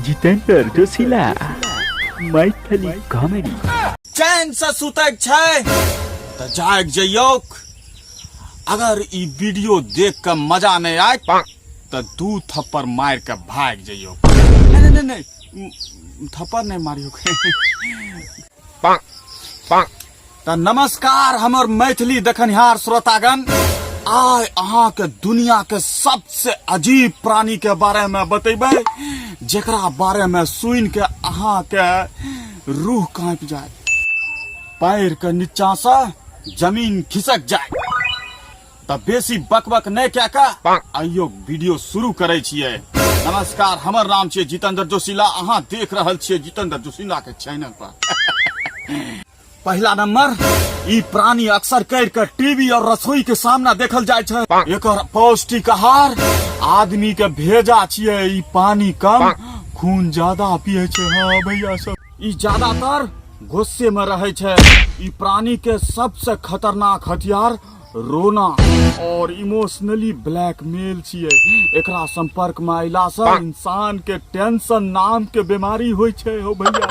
जितेंद्र जोशीला Maithili comedy. चैन से सुतक छै त जाग जइयोक। अगर ई वीडियो देख के मजा नहीं आए तो 2 थप्पड़ मार के भाग जइयो। नहीं थप्पड़ नहीं मारियो। त नमस्कार हमर मैथिली देखनिहार श्रोतागण। आय अहाँ के दुनिया के सबसे अजीब प्राणी के बारे में बतेबे, जेकरा बारे में सुन के अहाँ के रूह कांप जाए, पैर के नीचा से जमीन खिसक जाए। तब बेसी बकबक नहीं क्या का आइयो वीडियो शुरू करे छिए। नमस्कार, हमर नाम छे जितेंद्र जोशीला। अहाँ देख रहल छे जितेंद्र जोशीला के चैनल पर। पहला नंबर, ई प्राणी अक्सर कर के टीवी और रसोई के सामना देखल जाय छे। एकर पौष्टिक आहार आदमी के भेजा छिए। ई पानी कम खून ज्यादा पिए छे। हाँ भैया सब, ई ज्यादातर गुस्से में रहे छे। ई प्राणी के सबसे खतरनाक हथियार रोना और इमोशनली ब्लैकमेल छिए। एकरा संपर्क में आइला से इंसान के टेंशन नाम के बीमारी होय छे हो भैया,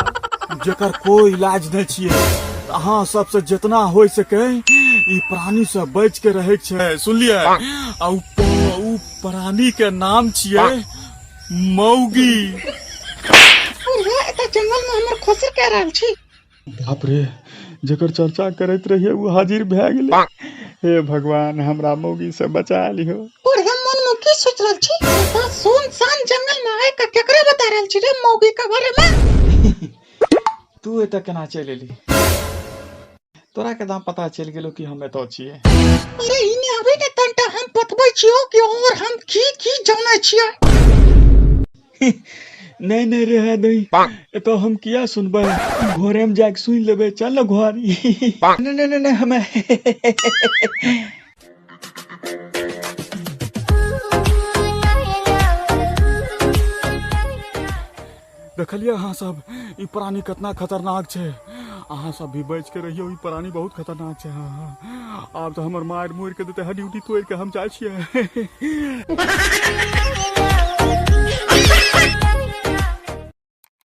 जेकर कोई इलाज नहीं छिए। अहाँ सबसे जितना हो सके ई प्राणी से बच के रहे छे, सुनलिए। उ प्राणी के नाम छिए मौगी। जंगल में हमर खोसर कह रहल छी। बाप रे, जेकर चर्चा करत रहिए वो हाजिर भए गेले। हे भगवान, हमरा मौगी से बचा लियो। और हम मन में की सोच रहल छी? सुनसान जंगल में आए का केकरा बता रहल छी रे मौगी के बारे में? तू एत केना चल एली? तोरा के दाम पता चल गेलो कि हम एतो छिए। अरे इने अभी ने तंटा हम बतबै छियो कि और हम की जानै छियै। नहीं रहे नहीं तो हम किया सुनबे, घोरे में जाके सुन लेबे। चल न घोरी। नहीं हमें देखलिए अहाँ सब ई प्राणी कितना खतरनाक छे। अहाँ सब भी बच के रहियो, ई प्राणी बहुत खतरनाक छे। हाँ, अब तो हमर मार मुर के देते, हड्डी उड्डी तोड़ के हम जाय छिए।